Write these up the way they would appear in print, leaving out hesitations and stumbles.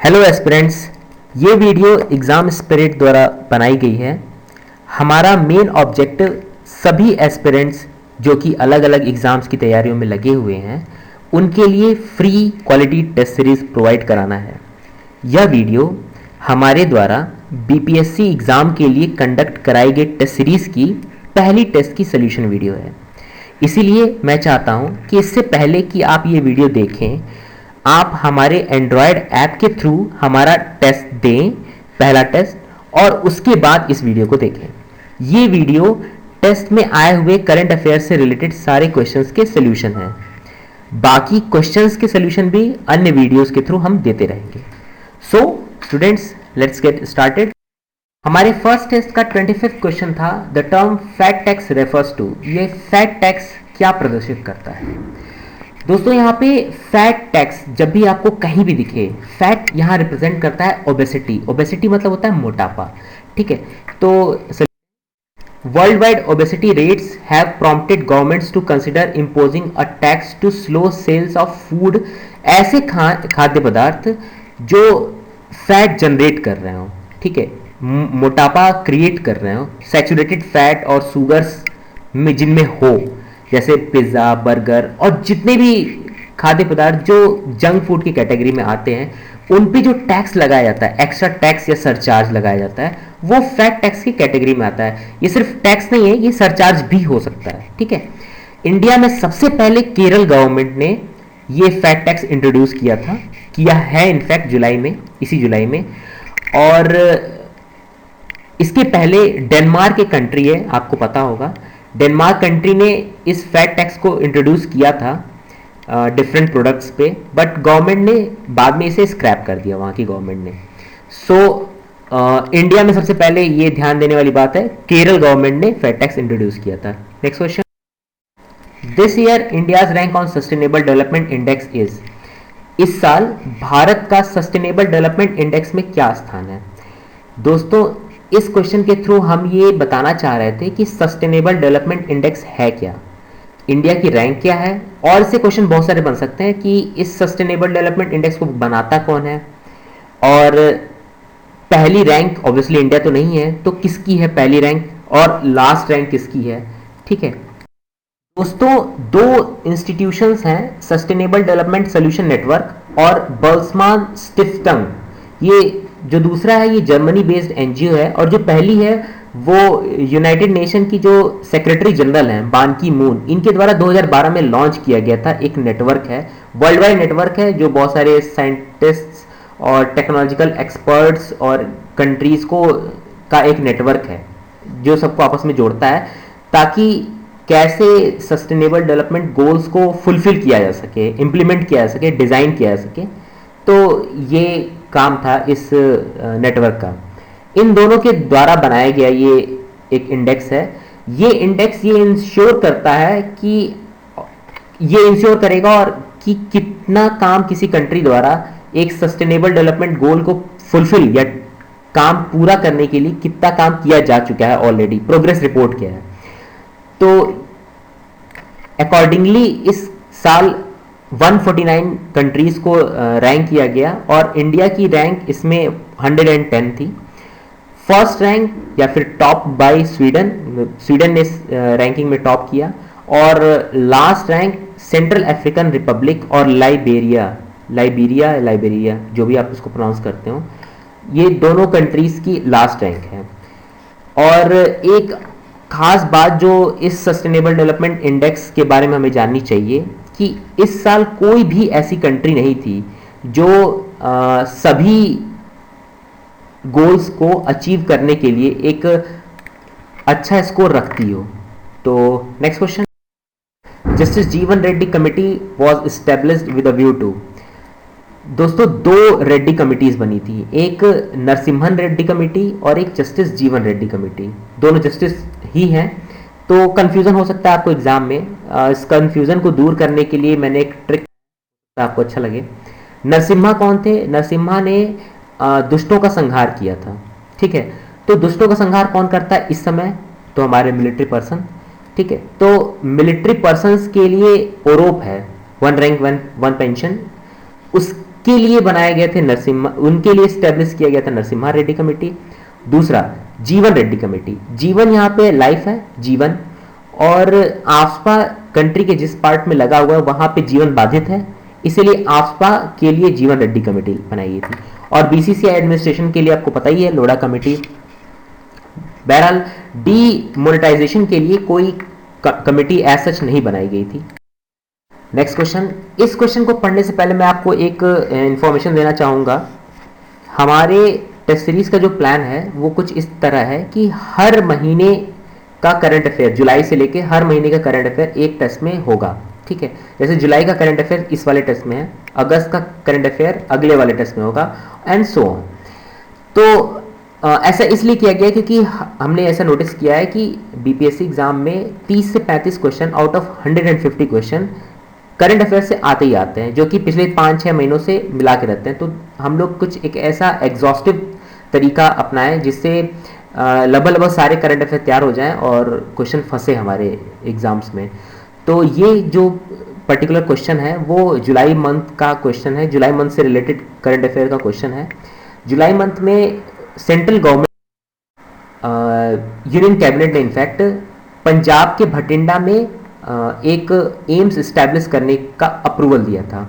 Hello aspirants, ये video exam spirit द्वारा बनाई गई है। हमारा मेन ऑब्जेक्टिव सभी एस्पिरेंट्स जो कि अलग अलग एग्ज़ाम्स की तैयारियों में लगे हुए हैं उनके लिए free quality test series provide कराना है। यह वीडियो हमारे द्वारा बीपीएससी एग्ज़ाम के लिए कंडक्ट कराई गई टेस्ट सीरीज़ की पहली टेस्ट की सोल्यूशन वीडियो है। इसीलिए मैं चाहता हूँ कि इससे पहले कि आप ये वीडियो देखें, आप हमारे एंड्रॉयड ऐप के थ्रू हमारा टेस्ट दें, पहला टेस्ट, और उसके बाद इस वीडियो को देखें। ये वीडियो टेस्ट में आए हुए करंट अफेयर्स से रिलेटेड सारे क्वेश्चंस के सॉल्यूशन हैं। बाकी क्वेश्चंस के सॉल्यूशन भी अन्य वीडियोस के थ्रू हम देते रहेंगे। So students, let's get started. हमारे फर्स्ट टेस्ट का 25th क्वेश्चन था, the term fat tax refers to. ये फैट टैक्स क्या प्रदर्शित करता है? दोस्तों, यहाँ पे फैट टैक्स जब भी आपको कहीं भी दिखे, फैट यहाँ रिप्रेजेंट करता है ओबेसिटी। ओबेसिटी मतलब होता है मोटापा, ठीक है। तो world wide obesity rates have prompted governments to consider imposing a tax to slow sales of food. ऐसे खाद्य पदार्थ जो फैट जनरेट कर रहे हो, ठीक है, मोटापा क्रिएट कर रहे हो, सैचुरेटेड फैट और शुगर्स में जिनमें हो, जैसे पिज्ज़ा, बर्गर और जितने भी खाद्य पदार्थ जो जंक फूड की कैटेगरी में आते हैं, उन पे जो टैक्स लगाया जाता है, एक्स्ट्रा टैक्स या सरचार्ज लगाया जाता है, वो फैट टैक्स की कैटेगरी में आता है। ये सिर्फ टैक्स नहीं है, ये सरचार्ज भी हो सकता है, ठीक है। इंडिया में सबसे पहले केरल गवर्नमेंट ने ये फैट टैक्स इंट्रोड्यूस किया है इनफैक्ट जुलाई में, इसी जुलाई में। और इसके पहले डेनमार्क एक कंट्री है, आपको पता होगा, डेनमार्क कंट्री ने इस फैट टैक्स को इंट्रोड्यूस किया था डिफरेंट प्रोडक्ट्स पे, बट गवर्नमेंट ने बाद में इसे स्क्रैप कर दिया, वहाँ की गवर्नमेंट ने। इंडिया में सबसे पहले ये ध्यान देने वाली बात है, केरल गवर्नमेंट ने फैट टैक्स इंट्रोड्यूस किया था। Next question, this year India's rank on sustainable development index is. इस साल भारत का सस्टेनेबल डेवलपमेंट इंडेक्स में क्या स्थान है? दोस्तों, इस क्वेश्चन के थ्रू हम ये बताना चाह रहे थे कि सस्टेनेबल डेवलपमेंट इंडेक्स है क्या, इंडिया की रैंक क्या है, और इससे क्वेश्चन बहुत सारे बन सकते हैं कि इस सस्टेनेबल डेवलपमेंट इंडेक्स को बनाता कौन है, और पहली रैंक ऑब्वियसली इंडिया तो नहीं है, तो किसकी है पहली रैंक, और लास्ट रैंक किसकी है, ठीक है। दोस्तों, दो इंस्टीट्यूशंस हैं, सस्टेनेबल डेवलपमेंट सोल्यूशन नेटवर्क और बर्समान स्टिफ्टंग। ये जो दूसरा है ये जर्मनी बेस्ड एनजीओ है, और जो पहली है वो यूनाइटेड नेशन की जो सेक्रेटरी जनरल हैं बान की मून, इनके द्वारा 2012 में लॉन्च किया गया था। एक नेटवर्क है, वर्ल्ड वाइड नेटवर्क है, जो बहुत सारे साइंटिस्ट्स और टेक्नोलॉजिकल एक्सपर्ट्स और कंट्रीज को का एक नेटवर्क है जो सबको आपस में जोड़ता है, ताकि कैसे सस्टेनेबल डेवलपमेंट गोल्स को फुलफिल किया जा सके, इम्प्लीमेंट किया जा सके, डिज़ाइन किया जा सके। तो ये काम था इस नेटवर्क का। इन दोनों के द्वारा बनाया गया ये एक इंडेक्स है। ये इंडेक्स ये इंश्योर करता है कि ये इंश्योर करेगा और कि कितना काम किसी कंट्री द्वारा एक सस्टेनेबल डेवलपमेंट गोल को फुलफिल या काम पूरा करने के लिए कितना काम किया जा चुका है, ऑलरेडी प्रोग्रेस रिपोर्ट किया है। तो अकॉर्डिंगली इस साल 149 कंट्रीज को रैंक किया गया, और इंडिया की रैंक इसमें 110 थी। फर्स्ट रैंक या फिर टॉप बाय स्वीडन ने रैंकिंग में टॉप किया, और last rank central African Republic और लाइबेरिया जो भी आप इसको प्रोनाउंस करते हो, ये दोनों कंट्रीज की लास्ट रैंक है। और एक खास बात जो इस सस्टेनेबल डेवलपमेंट इंडेक्स के बारे में हमें जाननी चाहिए कि इस साल कोई भी ऐसी कंट्री नहीं थी जो सभी गोल्स को अचीव करने के लिए एक अच्छा स्कोर रखती हो। तो next question, justice Jeevan Reddy committee was established with a view to. दोस्तों, दो रेड्डी कमिटीज बनी थी, एक नरसिम्हन रेड्डी कमेटी और एक जस्टिस जीवन रेड्डी कमेटी। दोनों जस्टिस ही हैं, तो कंफ्यूजन हो सकता है आपको एग्जाम में। इस कंफ्यूजन को दूर करने के लिए मैंने एक ट्रिक, आपको अच्छा लगे। नरसिम्हा कौन थे? नरसिम्हा ने दुष्टों का संहार किया था, ठीक है। तो दुष्टों का संहार कौन करता है इस समय? तो हमारे मिलिट्री पर्सन, ठीक है। तो मिलिट्री पर्सन्स के लिए ओरोप है, 1 रैंक 1 पेंशन। के लिए बनाए गए थे नरसिम्हा, उनके लिए स्टैब्लिश किया गया था नरसिम्हा रेड्डी कमेटी। दूसरा जीवन रेड्डी कमेटी, जीवन यहाँ पे लाइफ है जीवन, और आफ्सपा कंट्री के जिस पार्ट में लगा हुआ है वहां पे जीवन बाधित है, इसीलिए आफ्सपा के लिए जीवन रेड्डी कमेटी बनाई गई थी। और बीसीसीआई एडमिनिस्ट्रेशन के लिए आपको पता ही है लोढ़ा कमेटी। बहरहाल डीमोनेटाइजेशन के लिए कोई कमेटी एज सच नहीं बनाई गई थी। नेक्स्ट क्वेश्चन, इस क्वेश्चन को पढ़ने से पहले मैं आपको एक इंफॉर्मेशन देना चाहूँगा। हमारे टेस्ट सीरीज का जो प्लान है वो कुछ इस तरह है कि हर महीने का करंट अफेयर, जुलाई से लेके हर महीने का करंट अफेयर एक टेस्ट में होगा, ठीक है। जैसे जुलाई का करंट अफेयर इस वाले टेस्ट में है, अगस्त का करंट अफेयर अगले वाले टेस्ट में होगा, एंड सो ऑन। तो ऐसा इसलिए किया गया क्योंकि हमने ऐसा नोटिस किया है कि बीपीएससी एग्जाम में 30 से 35 question out of 150 question current affair से आते ही आते हैं, जो कि पिछले 5-6 महीनों से मिला के रहते हैं। तो हम लोग कुछ एक ऐसा एग्जॉस्टिव तरीका अपनाएं जिससे लगभग सारे करंट अफेयर तैयार हो जाएं और क्वेश्चन फंसे हमारे एग्जाम्स में। तो ये जो पर्टिकुलर क्वेश्चन है वो जुलाई मंथ का क्वेश्चन है, जुलाई मंथ से रिलेटेड करंट अफेयर का क्वेश्चन है। जुलाई मंथ में सेंट्रल गवर्नमेंट, यूनियन कैबिनेट ने इनफैक्ट पंजाब के भटिंडा में एक एम्स इस्टेब्लिश करने का अप्रूवल दिया था।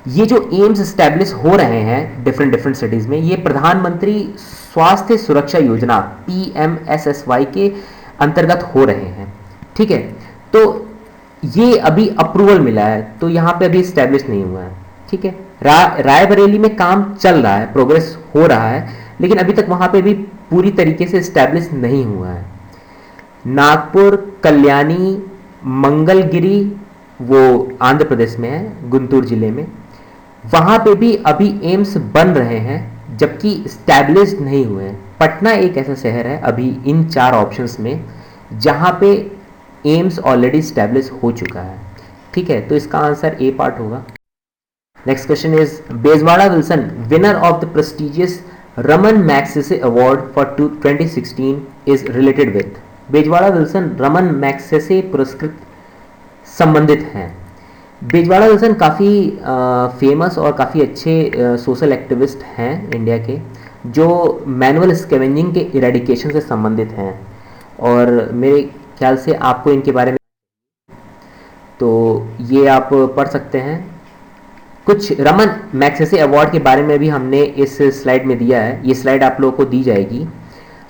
ये जो एम्स इस्टेब्लिश हो रहे हैं डिफरेंट सिटीज़ में, ये प्रधानमंत्री स्वास्थ्य सुरक्षा योजना PMSSY के अंतर्गत हो रहे हैं, ठीक है। तो ये अभी अप्रूवल मिला है, तो यहाँ पे अभी इस्टेब्लिश नहीं हुआ है, ठीक है। रायबरेली में काम चल रहा है, प्रोग्रेस हो रहा है, लेकिन अभी तक वहाँ पे भी पूरी तरीके से इस्टेब्लिश नहीं हुआ है। नागपुर, कल्याणी, मंगलगिरी वो आंध्र प्रदेश में है, गुंटूर जिले में, वहाँ पे भी अभी एम्स बन रहे हैं जबकि स्टैब्लिश नहीं हुए हैं। पटना एक ऐसा शहर है अभी इन 4 ऑप्शंस में जहाँ पे एम्स ऑलरेडी स्टैब्लिश हो चुका है, ठीक है। तो इसका आंसर ए पार्ट होगा। Next question is Bezawada Wilson winner of the prestigious Raman Magsaysay award for 2016 is related with. Bezawada Wilson Raman Magsaysay पुरस्कृत संबंधित हैं। बेजवाड़ा विल्सन काफ़ी फेमस और काफ़ी अच्छे सोशल एक्टिविस्ट हैं इंडिया के, जो मैनुअल स्कैवेंजिंग के इरेडिकेशन से संबंधित हैं, और मेरे ख्याल से आपको इनके बारे में तो ये आप पढ़ सकते हैं। कुछ रमन मैग्सेसे अवार्ड के बारे में भी हमने इस स्लाइड में दिया है, ये स्लाइड आप लोगों को दी जाएगी,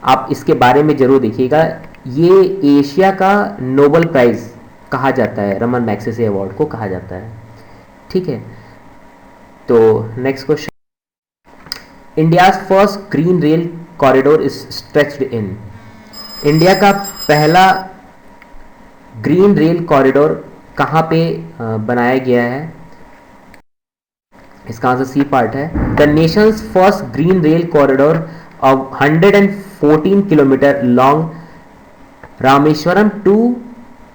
आप इसके बारे में ज़रूर देखिएगा। ये एशिया का नोबेल प्राइज़ कहा जाता है, रमन मैग्सेसे अवार्ड को कहा जाता है, ठीक है। तो next question, India's first green rail corridor is stretched in. India का पहला ग्रीन रेल कॉरिडोर कहाँ पे बनाया गया है? इसका आंसर सी पार्ट है। The Nations first green rail corridor of 114 kilometre long Rameswaram to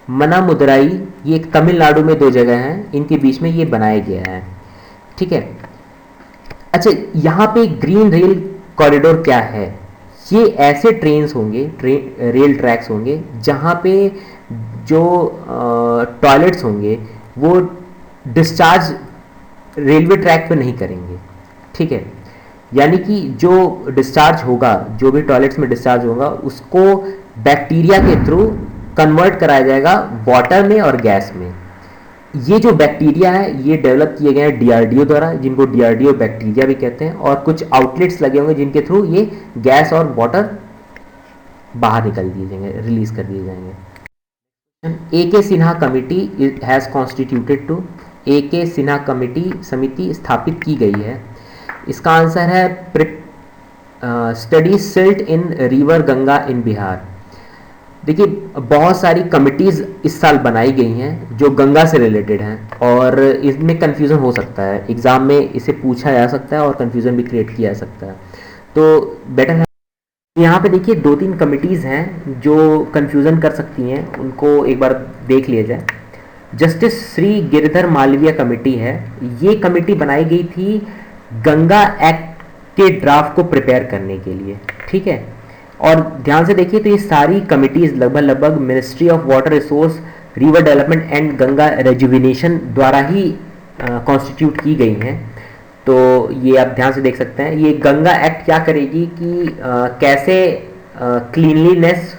मनामुदराई, ये एक तमिलनाडु में 2 जगह हैं, इनके बीच में ये बनाया गया है, ठीक है। अच्छा, यहाँ पे ग्रीन रेल कॉरिडोर क्या है? ये ऐसे ट्रेन्स होंगे, रेल ट्रैक्स होंगे जहाँ पे जो टॉयलेट्स होंगे वो डिस्चार्ज रेलवे ट्रैक पे नहीं करेंगे, ठीक है। यानी कि जो डिस्चार्ज होगा, जो भी टॉयलेट्स में डिस्चार्ज होगा, उसको बैक्टीरिया के थ्रू कन्वर्ट कराया जाएगा वाटर में और गैस में। ये जो बैक्टीरिया है ये डेवलप किए गए हैं DRDO द्वारा, जिनको DRDO बैक्टीरिया भी कहते हैं, और कुछ आउटलेट्स लगे होंगे जिनके थ्रू ये गैस और वाटर बाहर निकल दिए जाएंगे, रिलीज कर दिए जाएंगे। AK Sinha committee has constituted to, AK Sinha committee समिति स्थापित की गई है। इसका आंसर है study silt in river Ganga in Bihar. देखिए, बहुत सारी कमिटीज़ इस साल बनाई गई हैं जो गंगा से रिलेटेड हैं, और इसमें कन्फ्यूज़न हो सकता है, एग्ज़ाम में इसे पूछा जा सकता है और कन्फ्यूज़न भी क्रिएट किया जा सकता है, तो बेटर है यहाँ पे देखिए 2-3 कमिटीज़ हैं जो कन्फ्यूज़न कर सकती हैं, उनको एक बार देख लिया जाए। जस्टिस श्री गिरधर मालवीय कमेटी है, ये कमेटी बनाई गई थी गंगा एक्ट के ड्राफ्ट को प्रिपेयर करने के लिए, ठीक है। और ध्यान से देखिए तो ये सारी कमिटीज़ लगभग ministry of water resource, river development and Ganga rejuvenation द्वारा ही कॉन्स्टिट्यूट की गई हैं। तो ये आप ध्यान से देख सकते हैं। ये गंगा एक्ट क्या करेगी कि कैसे क्लीनलीनेस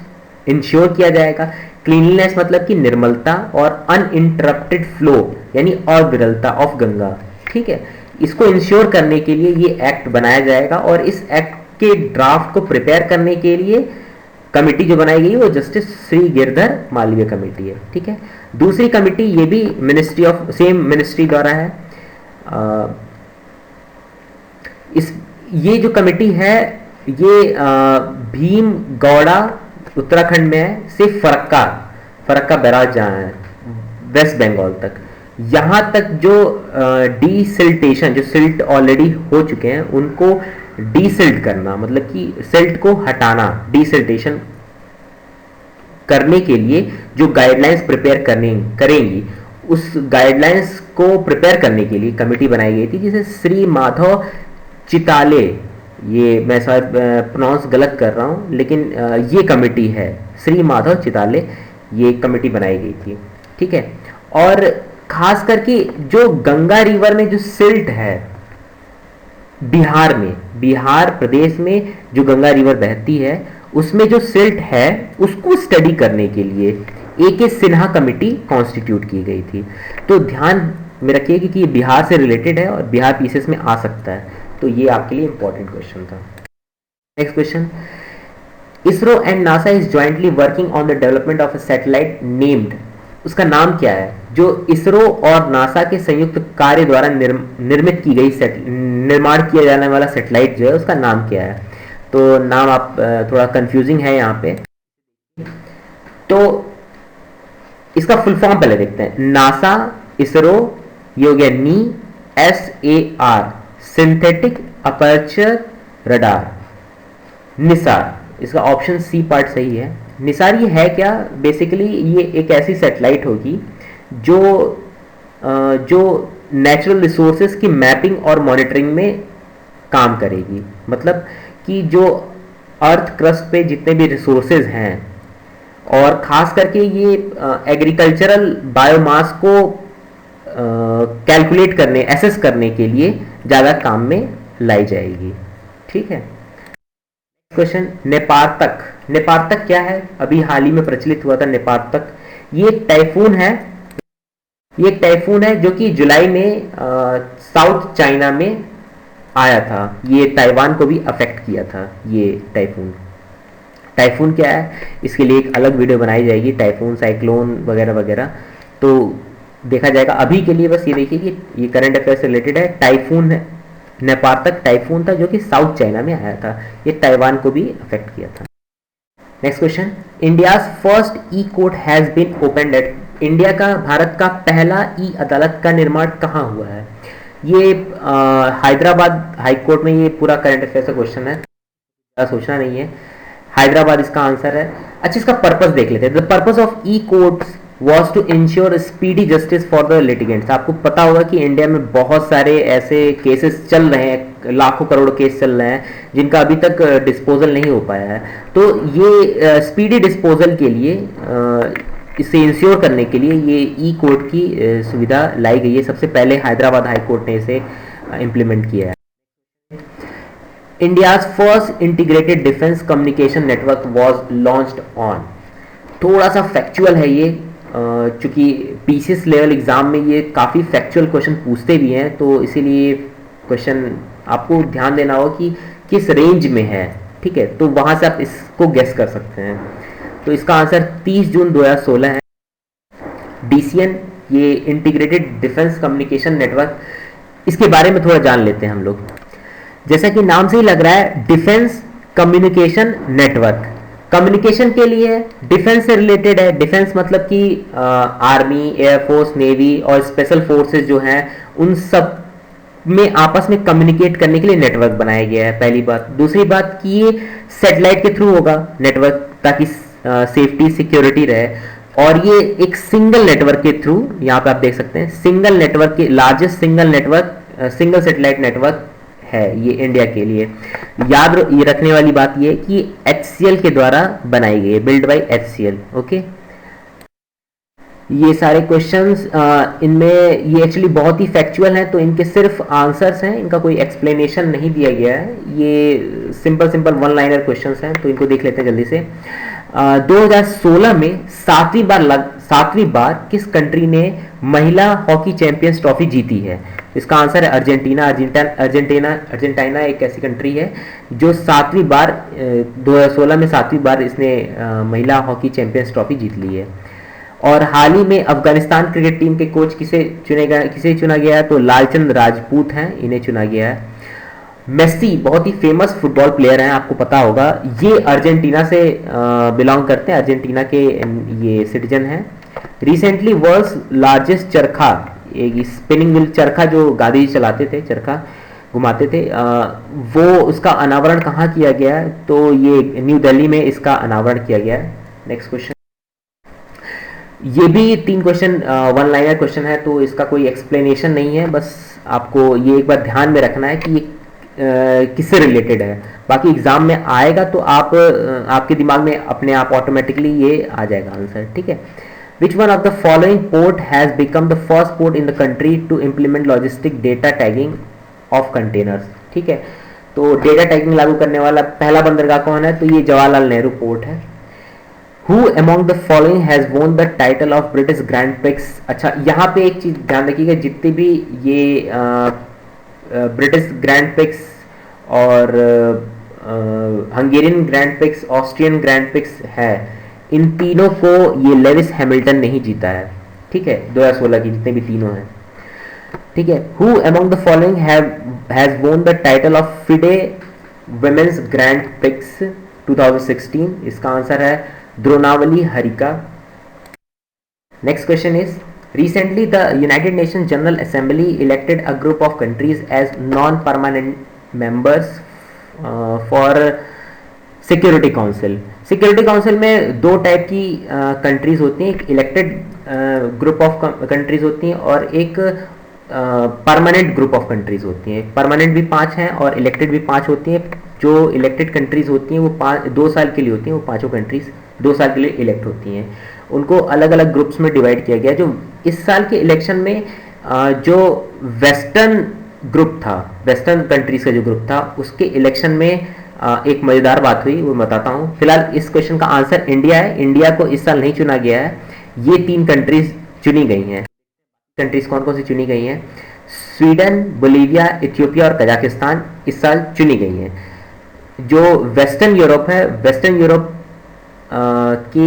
इंश्योर किया जाएगा। क्लीनलीनेस मतलब कि निर्मलता और अनइंटरप्टेड फ्लो यानी अविरलता ऑफ गंगा, ठीक है। इसको इंश्योर करने के लिए ये एक्ट बनाया जाएगा और इस एक्ट के ड्राफ्ट को प्रिपेयर करने के लिए कमेटी जो बनाई गई वो जस्टिस श्री गिरधर मालवीय कमेटी है, ठीक है। दूसरी कमेटी ये भी मिनिस्ट्री ऑफ सेम मिनिस्ट्री द्वारा है। इस ये जो कमेटी है ये भीम गौड़ा उत्तराखंड में है से फरक्का बैराज जहाँ है वेस्ट बंगाल तक, यहाँ तक जो डीसिल्टेशन, जो सिल्ट ऑलरेडी हो चुके हैं उनको डीसिल्ट करना, मतलब कि सिल्ट को हटाना, डीसिल्टेशन करने के लिए जो गाइडलाइंस प्रिपेयर करेंगी, उस गाइडलाइंस को प्रिपेयर करने के लिए कमेटी बनाई गई थी जिसे श्री माधव चिताले, ये मैं शायद प्रोनाउंस गलत कर रहा हूँ लेकिन ये कमेटी है, श्री माधव चिताले, ये कमेटी बनाई गई थी, ठीक है। और खास करके जो गंगा रिवर में जो सिल्ट है बिहार में, बिहार प्रदेश में जो गंगा रिवर बहती है उसमें जो सिल्ट है उसको स्टडी करने के लिए ए सिन्हा कमेटी कॉन्स्टिट्यूट की गई थी। तो ध्यान में रखिए कि ये बिहार से रिलेटेड है और बिहार पीसेस में आ सकता है, तो ये आपके लिए इंपॉर्टेंट क्वेश्चन था। Next question, ISRO and NASA is jointly working on the development of a satellite named, उसका नाम क्या है? जो इसरो और नासा के संयुक्त कार्य द्वारा निर्मित की गई निर्माण किया जाने वाला सैटेलाइट जो है उसका नाम क्या है? तो नाम आप थोड़ा कंफ्यूजिंग है यहाँ पे, तो इसका फुल फॉर्म पहले देखते हैं। नासा, इसरो, ये हो गया नी, SAR synthetic aperture radar, Nisar, इसका ऑप्शन सी पार्ट सही है। निसार ये है क्या? बेसिकली ये एक ऐसी सैटेलाइट होगी जो नेचुरल रिसोर्सेज की मैपिंग और मॉनिटरिंग में काम करेगी। मतलब कि जो अर्थ क्रस्ट पे जितने भी रिसोर्सेज हैं और ख़ास करके ये एग्रीकल्चरल बायोमास को कैलकुलेट करने, एसेस करने के लिए ज़्यादा काम में लाई जाएगी, ठीक है। क्वेश्चन, नेपार्तक, नेपार्तक क्या है? अभी हाल ही में प्रचलित हुआ था नेपार्तक। ये एक टाइफून है, ये एक टाइफून है जो कि जुलाई में साउथ चाइना में आया था। ये ताइवान को भी अफेक्ट किया था ये टाइफून। टाइफून क्या है इसके लिए एक अलग वीडियो बनाई जाएगी, टाइफून, साइक्लोन वगैरह वगैरह, तो देखा जाएगा। अभी के लिए बस ये देखिए कि ये करंट अफेयर से रिलेटेड है। टाइफून है, नेपार्तक टाइफून था जो कि साउथ चाइना में आया था, ये ताइवान को भी अफेक्ट किया था। Next question, India's first e court has been opened at, India का, भारत का पहला ई अदालत का निर्माण कहाँ हुआ है? ये हैदराबाद हाई कोर्ट में, ये पूरा करंट अफेयर का क्वेश्चन है, सोचना नहीं है, हैदराबाद इसका आंसर है। अच्छा, इसका पर्पस देख लेते हैं। The purpose of E courts was to ensure speedy justice for the litigants। आपको पता होगा कि इंडिया में बहुत सारे ऐसे केसेस चल रहे हैं, लाखों करोड़ केस चल रहे हैं जिनका अभी तक डिस्पोजल नहीं हो पाया है। तो ये स्पीडी डिस्पोजल के लिए, इसे इंश्योर करने के लिए ये ई कोर्ट की सुविधा लाई गई है। सबसे पहले हैदराबाद हाई कोर्ट ने इसे इम्प्लीमेंट किया है। India's first integrated defence communication network was launched on, थोड़ा सा फैक्चुअल है ये, चूंकि पीसीएस लेवल एग्जाम में ये काफ़ी फैक्चुअल क्वेश्चन पूछते भी हैं, तो इसीलिए क्वेश्चन आपको ध्यान देना हो कि किस रेंज में है, ठीक है, तो वहाँ से आप इसको गेस कर सकते हैं। तो इसका आंसर 30 जून 2016 है। डीसीएन, ये इंटीग्रेटेड डिफेंस कम्युनिकेशन नेटवर्क, इसके बारे में थोड़ा जान लेते हैं हम लोग। जैसा कि नाम से ही लग रहा है, डिफेंस कम्युनिकेशन नेटवर्क, कम्युनिकेशन के लिए, डिफेंस से रिलेटेड है। डिफेंस मतलब कि आर्मी, एयरफोर्स, नेवी और स्पेशल फोर्सेस जो हैं उन सब में आपस में कम्युनिकेट करने के लिए नेटवर्क बनाया गया है, पहली बात। दूसरी बात कि ये सैटेलाइट के थ्रू होगा नेटवर्क, ताकि सेफ्टी सिक्योरिटी रहे, और ये एक सिंगल नेटवर्क के थ्रू, यहाँ पे आप देख सकते हैं, सिंगल नेटवर्क के, largest single network, single satellite network है ये इंडिया के लिए। याद ये रखने वाली बात ये है कि HCL के द्वारा बनाई गई है, बिल्ड बाय HCL, ओके। ये सारे क्वेश्चंस इनमें ये एक्चुअली बहुत ही फैक्चुअल हैं, तो इनके सिर्फ आंसर्स हैं, इनका कोई एक्सप्लेनेशन नहीं दिया गया है। ये simple simple one liner questions हैं, तो इनको देख लेते हैं जल्दी से। 2016 में सातवीं बार किस कंट्री ने महिला हॉकी चैंपियंस ट्रॉफी जीती है? इसका आंसर है अर्जेंटीना। अर्जेंटीना एक ऐसी कंट्री है जो 2016 में 7वीं बार इसने महिला हॉकी चैंपियंस ट्रॉफी जीत ली है। और हाल ही में अफगानिस्तान क्रिकेट टीम के कोच किसे चुना गया है? तो लालचंद राजपूत हैं, इन्हें चुना गया है। मेस्सी बहुत ही फेमस फुटबॉल प्लेयर हैं, आपको पता होगा। ये अर्जेंटीना से बिलोंग करते हैं, अर्जेंटीना के ये सिटीजन हैं। रिसेंटली वर्ल्ड्स लार्जेस्ट चरखा, एक स्पिनिंग व्हील चरखा जो गाड़ी चलाते थे, चरखा घुमाते थे, वो उसका अनावरण कहाँ किया गया है? तो ये न्यू दिल्ली में इसका अनावरण किया गया है। नेक्स्ट क्वेश्चन, ये भी 3 क्वेश्चन वन लाइनर क्वेश्चन है, तो इसका कोई एक्सप्लेनेशन नहीं है, बस आपको ये एक बार ध्यान में रखना है कि ये किससे रिलेटेड है। बाकी एग्जाम में आएगा तो आपके दिमाग में अपने आप ऑटोमेटिकली ये आ जाएगा आंसर, ठीक है। Which one of the following port has become the first port in the country to implement logistic data tagging of containers, ठीक है। तो डेटा टैगिंग लागू करने वाला पहला बंदरगाह कौन है? तो ये जवाहरलाल नेहरू पोर्ट है। Who among the following has won the title of British Grand Prix? अच्छा, यहाँ पे एक चीज ध्यान रखिएगा, जितने भी ये ब्रिटिश ग्रैंड प्रिक्स और Hungarian grand prix, Austrian grand prix है, इन तीनों को ये लेविस हैमिल्टन नहीं जीता है, ठीक है। 2016 की जितने भी तीनों हैं, ठीक है। Who among the following has won the title of FIDE Women's Grand Prix 2016? इसका आंसर है Dronavalli Harika. Next question is, recently the United Nations General Assembly elected a group of countries as non-permanent members for Security Council. Security Council में 2 type की countries होती हैं, एक elected group of countries होती हैं और एक परमानेंट ग्रुप ऑफ कंट्रीज होती हैं। परमानेंट भी 5 हैं और इलेक्टेड भी 5 होती हैं। जो इलेक्टेड कंट्रीज होती हैं वो 2 साल के लिए होती हैं, वो पाँचों कंट्रीज 2 साल के लिए इलेक्ट होती हैं। उनको अलग अलग ग्रुप्स में डिवाइड किया गया। जो इस साल के इलेक्शन में जो वेस्टर्न ग्रुप था, वेस्टर्न कंट्रीज का जो ग्रुप था, उसके इलेक्शन में एक मजेदार बात हुई, वो बताता हूँ। फिलहाल इस क्वेश्चन का आंसर इंडिया है। इंडिया को इस साल नहीं चुना गया है, ये 3 कंट्रीज चुनी गई हैं। कंट्रीज कौन कौन सी चुनी गई हैं? स्वीडन, बोलीविया, इथियोपिया और कजाकिस्तान इस साल चुनी गई हैं। जो वेस्टर्न यूरोप है, वेस्टर्न यूरोप के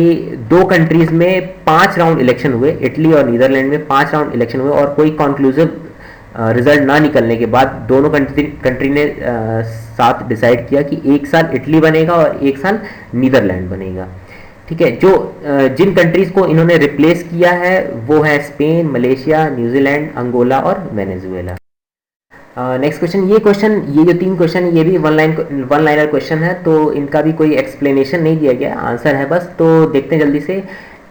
2 कंट्रीज में 5 राउंड इलेक्शन हुए, इटली और नीदरलैंड में 5 राउंड इलेक्शन हुए और कोई कंक्लूसिव रिजल्ट ना निकलने के बाद दोनों कंट्री ने साथ डिसाइड किया कि एक साल इटली बनेगा और एक साल नीदरलैंड बनेगा, ठीक है। जो जिन कंट्रीज को इन्होंने रिप्लेस किया है वो है स्पेन, मलेशिया, न्यूजीलैंड, अंगोला और वेनेजुएला। नेक्स्ट क्वेश्चन, ये जो 3 क्वेश्चन ये भी वन लाइनर क्वेश्चन है, तो इनका भी कोई एक्सप्लेनेशन नहीं दिया गया, आंसर है बस। तो देखते हैं जल्दी से।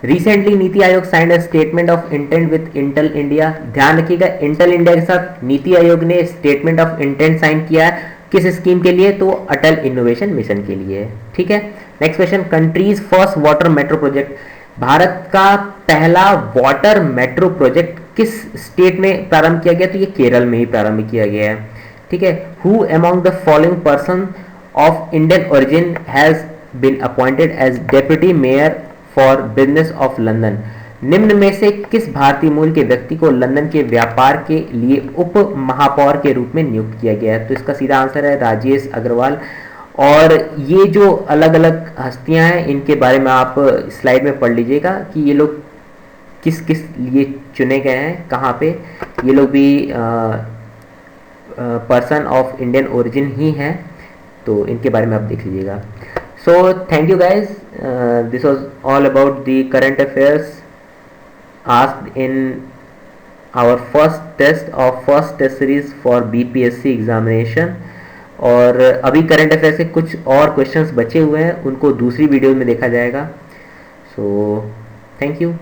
Recently NITI Aayog signed a statement of intent with Intel India. ध्यान रखिएगा, इंटेल इंडिया के साथ नीति आयोग ने स्टेटमेंट ऑफ इंटेंट साइन किया है। किस स्कीम के लिए? तो अटल इनोवेशन मिशन के लिए, ठीक है। Next question, countries first water metro project. Bharat का पहला वाटर मेट्रो प्रोजेक्ट किस स्टेट में प्रारंभ किया गया? तो ये केरल में ही प्रारंभ किया गया है, ठीक है। Who among the following person of Indian origin has been appointed as deputy mayor for business of London. निम्न में से किस भारतीय मूल के व्यक्ति को लंदन के व्यापार के लिए उप महापौर के रूप में नियुक्त किया गया है? तो इसका सीधा आंसर है राजेश अग्रवाल। और ये जो अलग अलग हस्तियां हैं इनके बारे में आप स्लाइड में पढ़ लीजिएगा कि ये लोग किस किस लिए चुने गए हैं, कहाँ पे। ये लोग भी पर्सन ऑफ इंडियन ओरिजिन ही हैं, तो इनके बारे में आप देख लीजिएगा। So thank you guys, this was all about the current affairs asked in our first test series for BPSC examination. और अभी करंट अफेयर्स के कुछ और क्वेश्चंस बचे हुए हैं, उनको दूसरी वीडियो में देखा जाएगा। सो थैंक यू।